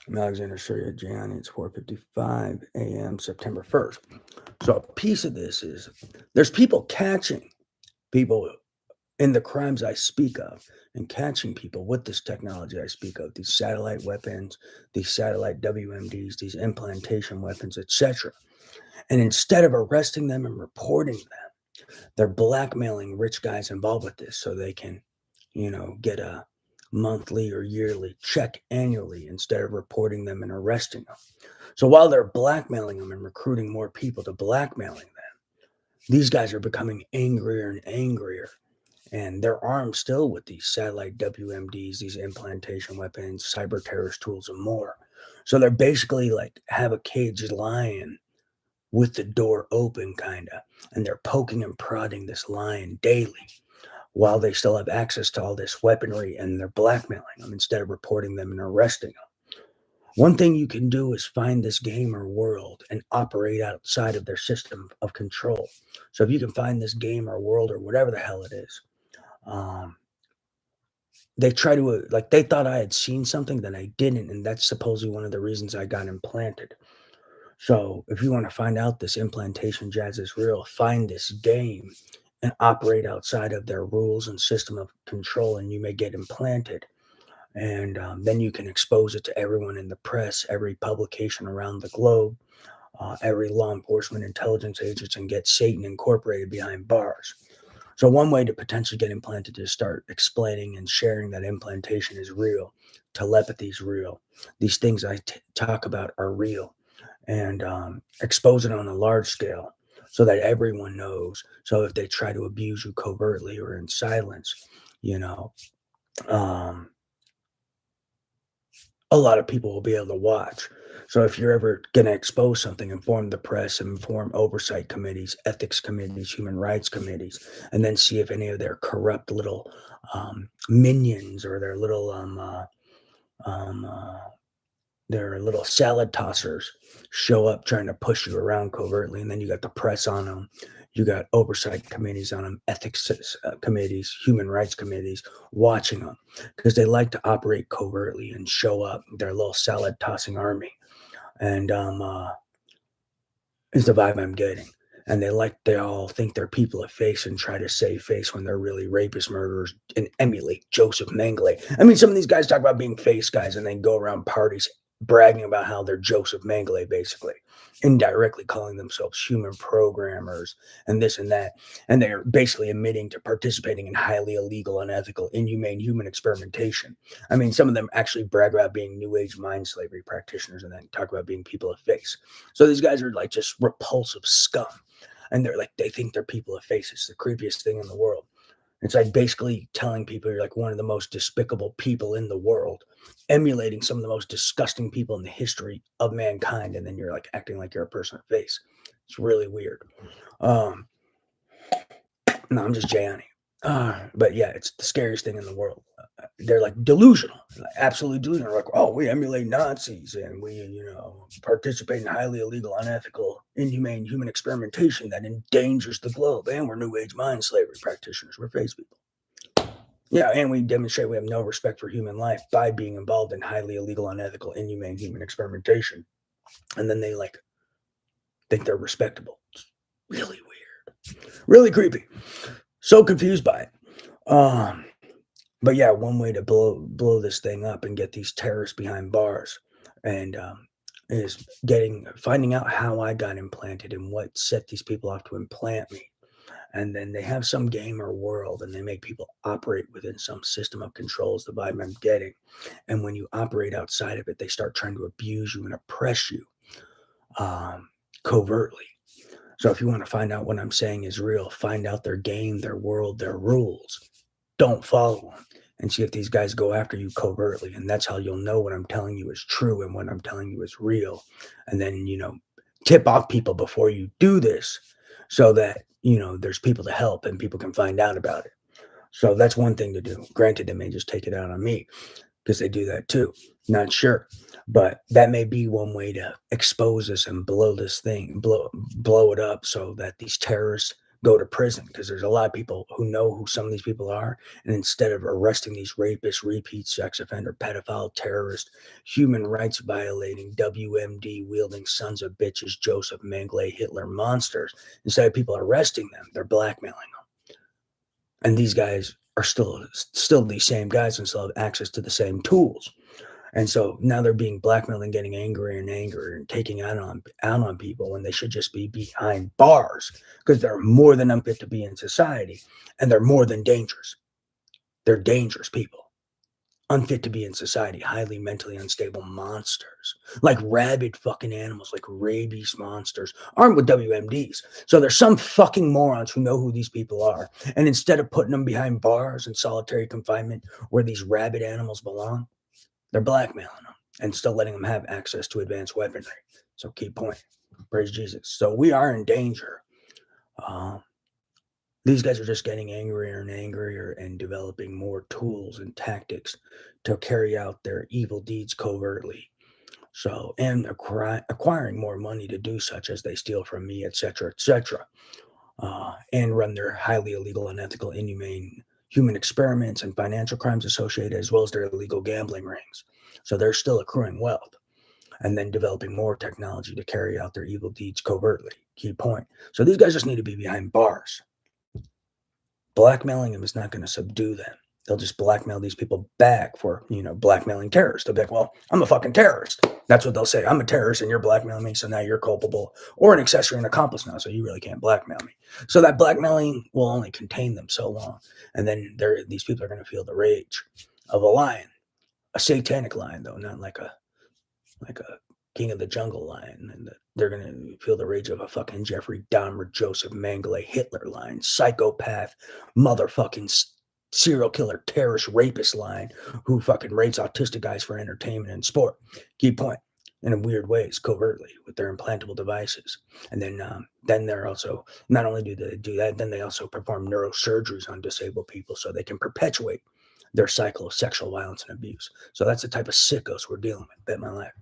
I'm Alexander Surya Gianni. It's 4:55 a.m. September 1st. So a piece of this is there's people catching people in the crimes I speak of and catching people with this technology I speak of, these satellite weapons, these satellite WMDs, these implantation weapons, etc. And instead of arresting them and reporting them, they're blackmailing rich guys involved with this so they can, get a monthly or yearly check annually instead of reporting them and arresting them. So while they're blackmailing them and recruiting more people to blackmailing them, these guys are becoming angrier and angrier. And they're armed still with these satellite WMDs, these implantation weapons, cyber terrorist tools, and more. So they're basically like have a caged lion with the door open, kind of. And they're poking and prodding this lion daily while they still have access to all this weaponry and they're blackmailing them instead of reporting them and arresting them. One thing you can do is find this gamer world and operate outside of their system of control. So if you can find this gamer world or whatever the hell it is, um, they try to like they thought I had seen something that I didn't, and that's supposedly one of the reasons I got implanted. So if you want to find out this implantation jazz is real, find this game and operate outside of their rules and system of control, and you may get implanted. And then you can expose it to everyone in the press, every publication around the globe, every law enforcement intelligence agents, and get Satan incorporated behind bars. So one way to potentially get implanted is start explaining and sharing that implantation is real, telepathy is real. These things I talk about are real, and expose it on a large scale so that everyone knows. So if they try to abuse you covertly or in silence, you know, um, a lot of people will be able to watch. So if you're ever going to expose something, inform the press, inform oversight committees, ethics committees, human rights committees, and then see if any of their corrupt little minions or um, uh, their little salad tossers show up trying to push you around covertly, and then you got the press on them. You got oversight committees on them, ethics committees, human rights committees watching them because they like to operate covertly and show up their little salad tossing army. And is the vibe I'm getting. And they all think they're people of face and try to save face when they're really rapists, murderers, and emulate Joseph Mengele. I mean, some of these guys talk about being face guys and then go around parties bragging about how they're Joseph Mengele, basically, indirectly calling themselves human programmers and this and that. And they're basically admitting to participating in highly illegal, unethical, inhumane human experimentation. I mean, some of them actually brag about being New Age mind slavery practitioners and then talk about being people of face. So these guys are like just repulsive scum. And they're like, they think they're people of face. It's the creepiest thing in the world. It's like basically telling people you're like one of the most despicable people in the world, emulating some of the most disgusting people in the history of mankind. And then you're like acting like you're a person of face. It's really weird. Um, no, I'm just Gianni. But yeah, it's the scariest thing in the world. They're like delusional, like absolutely delusional. Like, oh, we emulate Nazis and we, participate in highly illegal, unethical, inhumane human experimentation that endangers the globe. And we're New Age mind slavery practitioners. We're face people. Yeah, and we demonstrate we have no respect for human life by being involved in highly illegal, unethical, inhumane human experimentation. And then they like think they're respectable. It's really weird, really creepy. So confused by it. But yeah, one way to blow this thing up and get these terrorists behind bars, and is finding out how I got implanted and what set these people off to implant me. And then they have some gamer world, and they make people operate within some system of controls. The vibe I'm getting, and when you operate outside of it, they start trying to abuse you and oppress you um, covertly. So if you want to find out what I'm saying is real, find out their game, their world, their rules. Don't follow them and see if these guys go after you covertly. And that's how you'll know what I'm telling you is true and what I'm telling you is real. And then, tip off people before you do this so that, there's people to help and people can find out about it. So that's one thing to do. Granted, they may just take it out on me because they do that too. Not sure. But that may be one way to expose this and blow this thing, blow it up so that these terrorists go to prison because there's a lot of people who know who some of these people are. And instead of arresting these rapists, repeat sex offender, pedophile, terrorist, human rights violating, WMD wielding sons of bitches, Joseph Mengele, Hitler monsters, instead of people arresting them, they're blackmailing them. And these guys are still these same guys and still have access to the same tools. And so now they're being blackmailed and getting angrier and angrier and taking out on people when they should just be behind bars because they're more than unfit to be in society and they're more than dangerous. They're dangerous people, unfit to be in society, highly mentally unstable monsters, like rabid fucking animals, like rabies monsters, armed with WMDs. So there's some fucking morons who know who these people are. And instead of putting them behind bars and solitary confinement where these rabid animals belong, they're blackmailing them and still letting them have access to advanced weaponry. So key point. Praise Jesus. So we are in danger. These guys are just getting angrier and angrier and developing more tools and tactics to carry out their evil deeds covertly. So, and acquiring more money to do such as they steal from me, etc., etc., and run their highly illegal, unethical, inhumane human experiments and financial crimes associated, as well as their illegal gambling rings. So they're still accruing wealth and then developing more technology to carry out their evil deeds covertly. Key point. So these guys just need to be behind bars. Blackmailing them is not going to subdue them. They'll just blackmail these people back for, blackmailing terrorists. They'll be like, well, I'm a fucking terrorist. That's what they'll say. I'm a terrorist and you're blackmailing me. So now you're culpable or an accessory and accomplice now. So you really can't blackmail me. So that blackmailing will only contain them so long. And then these people are going to feel the rage of a lion, a satanic lion, though, not like a king of the jungle lion. And they're going to feel the rage of a fucking Jeffrey Dahmer, Joseph Mengele, Hitler lion, psychopath, motherfucking serial killer, terrorist, rapist lion who fucking rapes autistic guys for entertainment and sport. Key point. In weird ways, covertly, with their implantable devices. And then they're also, not only do they do that, then they also perform neurosurgeries on disabled people so they can perpetuate their cycle of sexual violence and abuse. So that's the type of sickos we're dealing with. Bet my life.